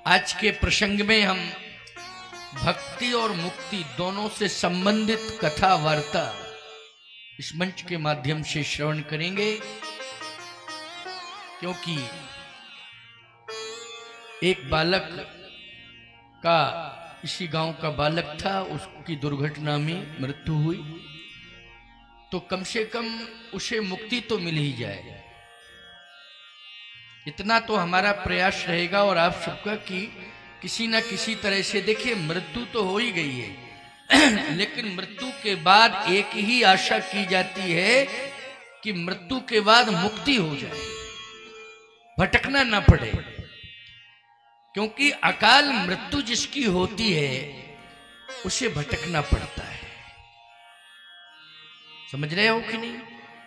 आज के प्रसंग में हम भक्ति और मुक्ति दोनों से संबंधित कथा वार्ता इस मंच के माध्यम से श्रवण करेंगे, क्योंकि एक बालक का, इसी गांव का बालक था, उसकी दुर्घटना में मृत्यु हुई, तो कम से कम उसे मुक्ति तो मिल ही जाए, इतना तो हमारा प्रयास रहेगा। और आप सबका कि किसी न किसी तरह से, देखिए मृत्यु तो हो ही गई है लेकिन मृत्यु के बाद एक ही आशा की जाती है कि मृत्यु के बाद मुक्ति हो जाए, भटकना ना पड़े, क्योंकि अकाल मृत्यु जिसकी होती है उसे भटकना पड़ता है। समझ रहे हो कि नहीं?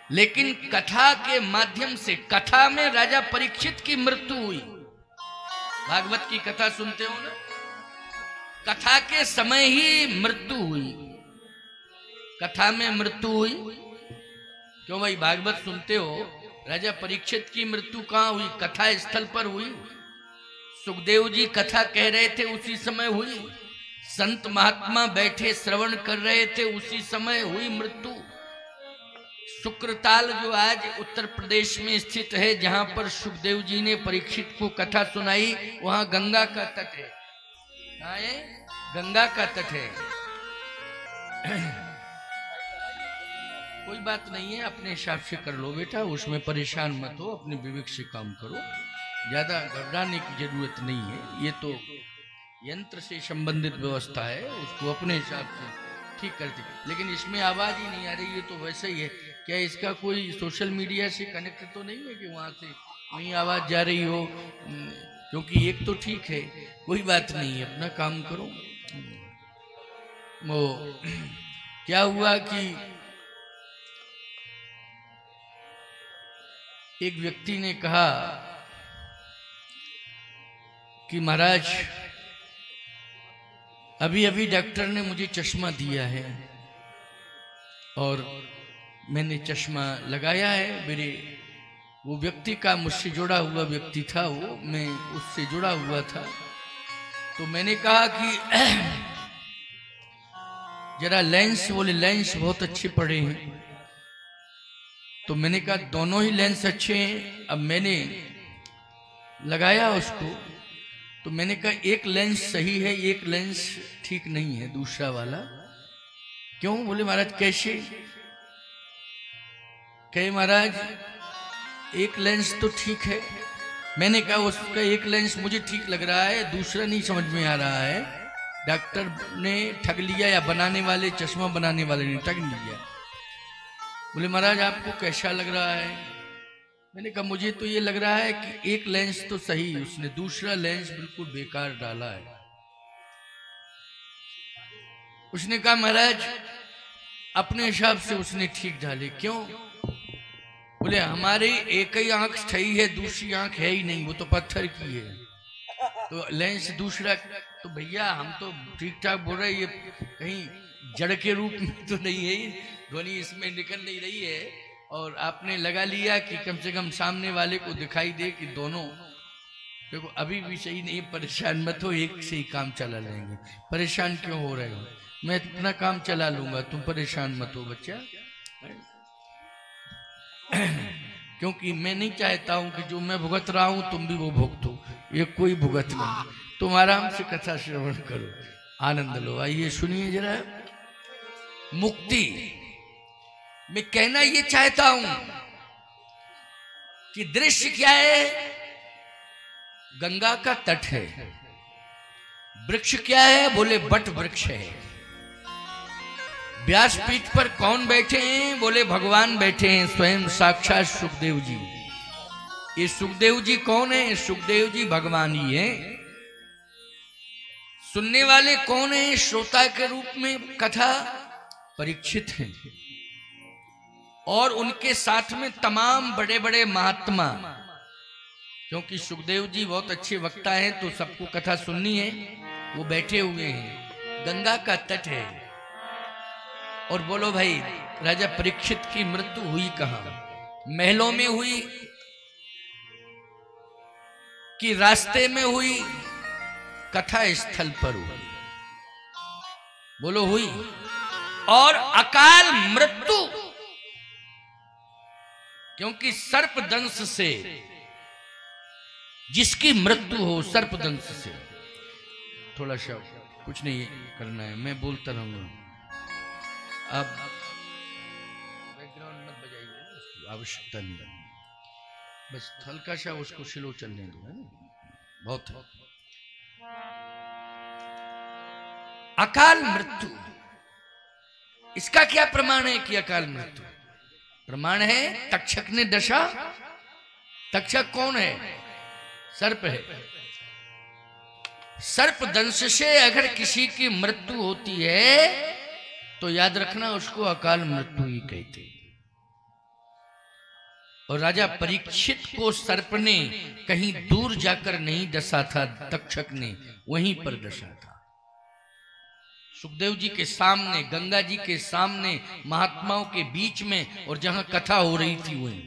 लेकिन कथा के माध्यम से, कथा में राजा परीक्षित की मृत्यु हुई, भागवत की कथा सुनते हो ना, कथा के समय ही मृत्यु हुई, कथा में मृत्यु हुई। क्यों भाई, भागवत सुनते हो? राजा परीक्षित की मृत्यु कहां हुई? कथा स्थल पर हुई। सुखदेव जी कथा कह रहे थे उसी समय हुई, संत महात्मा बैठे श्रवण कर रहे थे उसी समय हुई मृत्यु। शुक्रताल जो आज उत्तर प्रदेश में स्थित है, जहां पर सुखदेव जी ने परीक्षित को कथा सुनाई, वहां गंगा का तट है। कहां है? गंगा का तट है। कोई बात नहीं है, अपने हिसाब से कर लो बेटा, उसमें परेशान मत हो, अपने विवेक से काम करो, ज्यादा घबराने की जरूरत नहीं है। ये तो यंत्र से संबंधित व्यवस्था है, उसको अपने हिसाब से ठीक कर दी। लेकिन इसमें आवाज ही नहीं आ रही है तो वैसे ही है। क्या इसका कोई सोशल मीडिया से कनेक्ट तो नहीं है कि वहां से वहीं आवाज जा रही हो? क्योंकि एक तो ठीक है, कोई बात नहीं है, अपना काम करो। वो क्या हुआ कि एक व्यक्ति ने कहा कि महाराज, अभी अभी डॉक्टर ने मुझे चश्मा दिया है और मैंने चश्मा लगाया है। मेरे वो व्यक्ति का, मुझसे जुड़ा हुआ व्यक्ति था वो, मैं उससे जुड़ा हुआ था, तो मैंने कहा कि जरा लेंस, बोले लेंस बहुत अच्छे पड़े हैं। तो मैंने कहा दोनों ही लेंस अच्छे हैं। अब मैंने लगाया उसको, तो मैंने कहा एक लेंस सही है, एक लेंस ठीक नहीं है, दूसरा वाला। क्यों? बोले महाराज कैसे? कहे महाराज एक लेंस तो ठीक है। मैंने कहा उसका एक लेंस मुझे ठीक लग रहा है, दूसरा नहीं समझ में आ रहा है। डॉक्टर ने ठग लिया या बनाने वाले, चश्मा बनाने वाले ने ठग लिया। बोले महाराज आपको कैसा लग रहा है? मैंने कहा मुझे तो ये लग रहा है कि एक लेंस तो सही, उसने दूसरा लेंस बिल्कुल बेकार डाला है। उसने कहा महाराज अपने हिसाब से उसने ठीक डाले। क्यों? बोले हमारी एक ही आंख सही है, दूसरी आंख है ही नहीं, वो तो पत्थर की है, तो लेंस दूसरा। तो भैया हम तो ठीक ठाक बोल रहे, ये कहीं जड़ के रूप में तो नहीं है, ध्वनि इसमें निकल नहीं रही है। और आपने लगा लिया कि कम से कम सामने वाले को दिखाई दे कि दोनों, देखो अभी भी सही नहीं, परेशान मत हो, एक से ही काम चला लेंगे। परेशान क्यों हो रहे हो? मैं अपना काम चला लूंगा, तुम परेशान मत हो बच्चा। क्योंकि मैं नहीं चाहता हूं कि जो मैं भुगत रहा हूं तुम भी वो भुगतो, ये कोई भुगत नहीं। तुम आराम से कथा श्रवण करो, आनंद लो। आइए सुनिए जरा। मुक्ति मैं कहना ये चाहता हूं कि दृश्य क्या है? गंगा का तट है। वृक्ष क्या है? बोले बट वृक्ष है। व्यासपीठ पर कौन बैठे हैं? बोले भगवान बैठे हैं, स्वयं साक्षात सुखदेव जी। ये सुखदेव जी कौन है? सुखदेव जी भगवान ही है। सुनने वाले कौन है श्रोता के रूप में? कथा परीक्षित हैं, और उनके साथ में तमाम बड़े बड़े महात्मा, क्योंकि सुखदेव जी बहुत अच्छे वक्ता हैं तो सबको कथा सुननी है, वो बैठे हुए हैं। गंगा का तट है। और बोलो भाई, राजा परीक्षित की मृत्यु हुई कहां? महलों में हुई कि रास्ते में हुई कथा स्थल पर हुई। बोलो हुई। और अकाल मृत्यु, क्योंकि सर्पदंश से जिसकी मृत्यु हो, सर्पदंश से, थोड़ा सा कुछ नहीं करना है, मैं बोलता रहूंगा, अब बैकग्राउंड मत बजाइए, आवश्यकता नहीं, बस हल्का सा उसको स्लो चलने दो, है ना, बहुत है। अकाल मृत्यु, इसका क्या प्रमाण है कि अकाल मृत्यु? प्रमाण है तक्षक ने दशा। तक्षक कौन है? सर्प है। सर्प दंश से अगर किसी की मृत्यु होती है तो याद रखना उसको अकाल मृत्यु ही कहते। और राजा परीक्षित को सर्प ने कहीं दूर जाकर नहीं डसा था, तक्षक ने वहीं पर डसा था, सुखदेव जी के सामने, गंगा जी के सामने, महात्माओं के बीच में, और जहां कथा हो रही थी वहीं।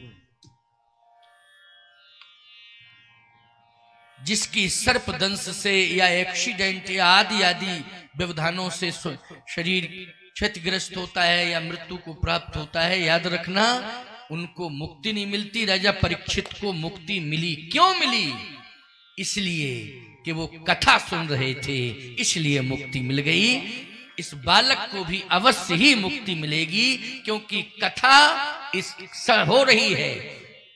जिसकी सर्पदंश से या एक्सीडेंट या आदि आदि व्यवधानों से शरीर क्षतिग्रस्त होता है या मृत्यु को प्राप्त होता है, याद रखना उनको मुक्ति नहीं मिलती। राजा परीक्षित को मुक्ति मिली। क्यों मिली? इसलिए कि वो कथा सुन रहे थे, इसलिए मुक्ति मिल गई। इस बालक को भी अवश्य ही मुक्ति मिलेगी, क्योंकि कथा हो रही है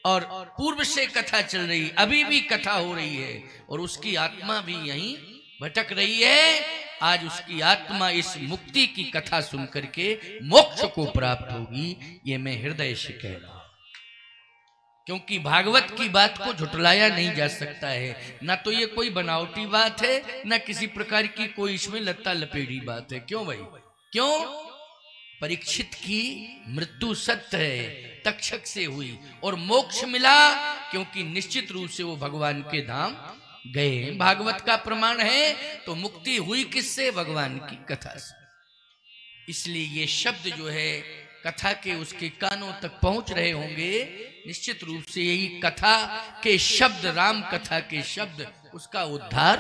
और पूर्व से कथा चल रही, अभी भी कथा हो रही है, और उसकी आत्मा भी यहीं भटक रही है। आज उसकी आत्मा इस मुक्ति की कथा सुन करके मोक्ष को प्राप्त होगी, ये मैं हृदय से कह रहा हूं। क्योंकि भागवत की बात को झुटलाया नहीं जा सकता है, ना तो ये कोई बनावटी बात है, ना किसी प्रकार की कोई इसमें लत्ता लपेटी बात है। क्यों भाई? क्यों? परीक्षित की मृत्यु सत्य है, तक्षक से हुई, और मोक्ष मिला, क्योंकि निश्चित रूप से वो भगवान के धाम गए। भागवत का प्रमाण है। तो मुक्ति हुई किससे? भगवान की कथा से। इसलिए ये शब्द जो है कथा के उसके कानों तक पहुंच रहे होंगे, निश्चित रूप से यही कथा के शब्द, राम कथा के शब्द उसका उद्धार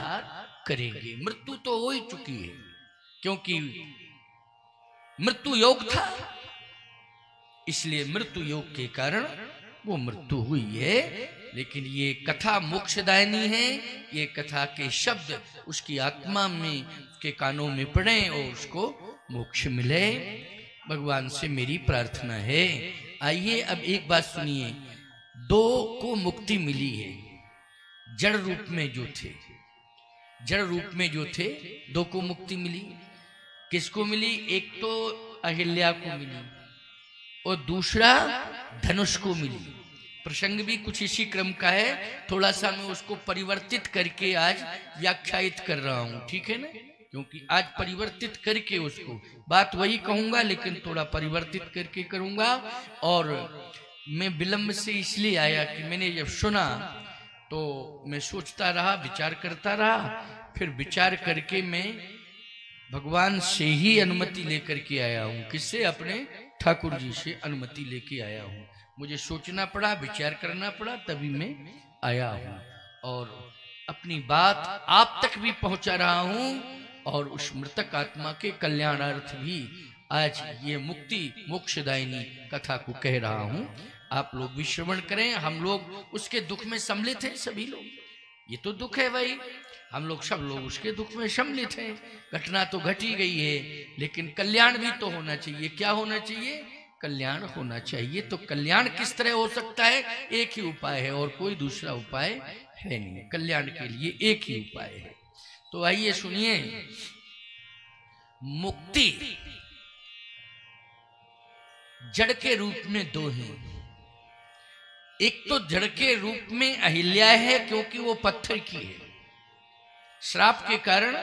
करेंगे। मृत्यु तो हो ही चुकी है, क्योंकि मृत्यु योग था, इसलिए मृत्यु योग के कारण वो मृत्यु हुई है। लेकिन ये कथा मोक्षदायिनी है, ये कथा के शब्द उसकी आत्मा में, उसके कानों में पड़े और उसको मोक्ष मिले। भगवान से मेरी प्रार्थना है। आइए अब एक बात सुनिए। दो को मुक्ति मिली है, जड़ रूप में जो थे, जड़ रूप में जो थे, दो को मुक्ति मिली। किसको मिली? एक तो अहिल्या को मिली और दूसरा धनुष को मिली। प्रसंग भी कुछ इसी क्रम का है, थोड़ा सा मैं उसको परिवर्तित करके आज व्याख्यायित कर रहा हूं, ठीक है ना? क्योंकि आज परिवर्तित करके उसको बात वही कहूंगा, लेकिन थोड़ा परिवर्तित करके करूंगा। और मैं विलंब से इसलिए आया कि मैंने जब सुना तो मैं सोचता रहा, विचार करता रहा, फिर विचार करके मैं भगवान से ही अनुमति लेकर के आया हूं। किससे? अपने ठाकुर जी से अनुमति लेके आया हूं। मुझे सोचना पड़ा, विचार करना पड़ा, तभी मैं आया हूं और अपनी बात आप तक भी पहुंचा रहा हूं, और उस मृतक आत्मा के कल्याणार्थ भी आज ये मुक्ति मोक्षदायिनी कथा को कह रहा हूं। आप लोग भी श्रवण करें। हम लोग उसके दुख में सम्मिलित हैं, सभी लोग। ये तो दुख है भाई, हम लोग सब लोग उसके दुख में सम्मिलित हैं। घटना तो घट ही गई है, लेकिन कल्याण भी तो होना चाहिए। क्या होना चाहिए? कल्याण होना चाहिए। तो कल्याण किस तरह हो सकता है? एक ही उपाय है और कोई दूसरा उपाय है नहीं। कल्याण के लिए एक ही उपाय है। तो आइए सुनिए। मुक्ति जड़ के रूप में दो हैं। एक तो जड़ के रूप में अहिल्या है, क्योंकि वो पत्थर की है। श्राप के कारण,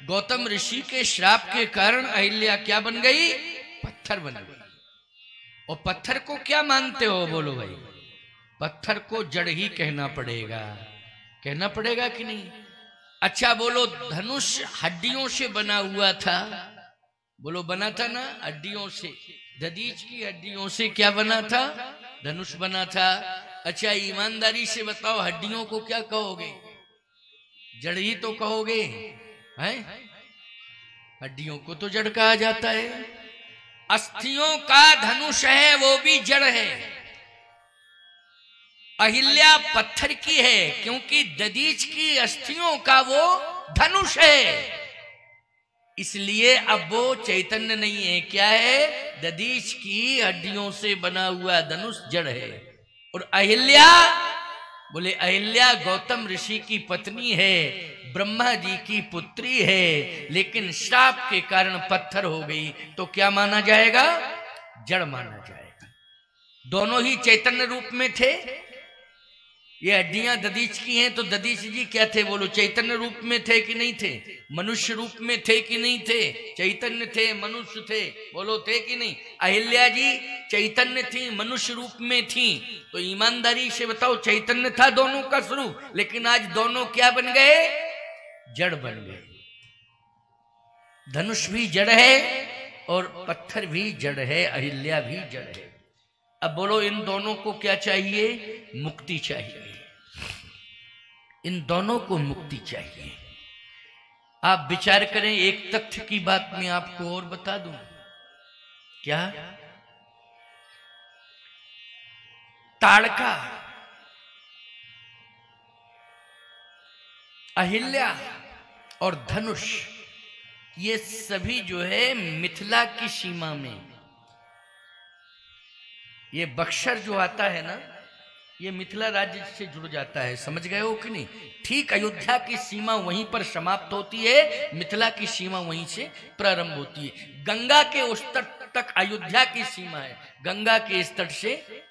गौतम ऋषि के श्राप के कारण अहिल्या क्या बन गई? पत्थर बन गई। और पत्थर को क्या मानते हो? बोलो भाई। पत्थर को जड़ ही कहना पड़ेगा। कहना पड़ेगा कि नहीं? अच्छा बोलो, धनुष हड्डियों से बना हुआ था। बोलो, बना था ना हड्डियों से। दधीच की हड्डियों से क्या बना था? धनुष बना था। अच्छा ईमानदारी से बताओ, हड्डियों को क्या कहोगे? जड़ ही तो कहोगे, हैं? हड्डियों को तो जड़ कहा जाता है। अस्थियों का धनुष है, वो भी जड़ है। अहिल्या पत्थर की है, क्योंकि दधीच की अस्थियों का वो धनुष है। इसलिए अब वो चैतन्य नहीं है। क्या है? दधीच की हड्डियों से बना हुआ धनुष जड़ है। और अहिल्या, बोले अहिल्या गौतम ऋषि की पत्नी है, ब्रह्मा जी की पुत्री है, लेकिन श्राप के कारण पत्थर हो गई, तो क्या माना जाएगा? जड़ माना जाएगा। दोनों ही चैतन्य रूप में थे। ये हड्डियां दधीच की हैं, तो दधीच जी क्या थे? बोलो, चैतन्य रूप में थे कि नहीं थे? मनुष्य रूप में थे कि नहीं थे? चैतन्य थे, मनुष्य थे, बोलो थे कि नहीं? अहिल्या जी चैतन्य थी, मनुष्य रूप में थी, तो ईमानदारी से बताओ, चैतन्य था दोनों का स्वरूप, लेकिन आज दोनों क्या बन गए? जड़ बन गए। धनुष भी जड़ है और पत्थर भी जड़ है, अहिल्या भी जड़ है। अब बोलो, इन दोनों को क्या चाहिए? मुक्ति चाहिए। इन दोनों को मुक्ति चाहिए। आप विचार करें, एक तथ्य की बात मैं आपको और बता दूं। क्या? ताड़का, अहिल्या और धनुष, ये सभी जो है मिथिला की सीमा में, ये बक्सर जो आता है ना, ये मिथिला राज्य से जुड़ जाता है। समझ गए हो कि नहीं? ठीक अयोध्या की सीमा वहीं पर समाप्त होती है, मिथिला की सीमा वहीं से प्रारंभ होती है। गंगा के उस तट तक अयोध्या की सीमा है, गंगा के इस तट से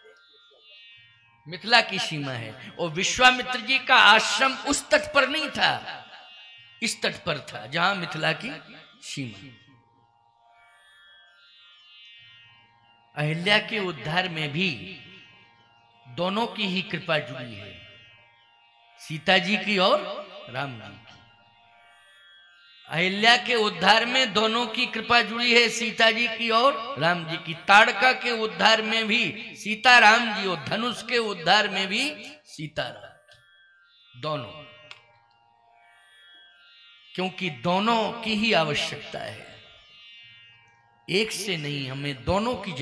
मिथिला की सीमा है। और विश्वामित्र जी का आश्रम उस तट पर नहीं था, इस तट पर था, जहां मिथिला की सीमा। अहिल्या के उद्धार में भी दोनों की ही कृपा जुड़ी है, सीता जी की और राम जी की। अहिल्या के उद्धार में दोनों की कृपा जुड़ी है, सीता जी की और राम जी की। ताड़का के उद्धार में भी सीता राम जी, और धनुष के उद्धार में भी सीता राम, दोनों, क्योंकि दोनों की ही आवश्यकता है, एक से नहीं, हमें दोनों की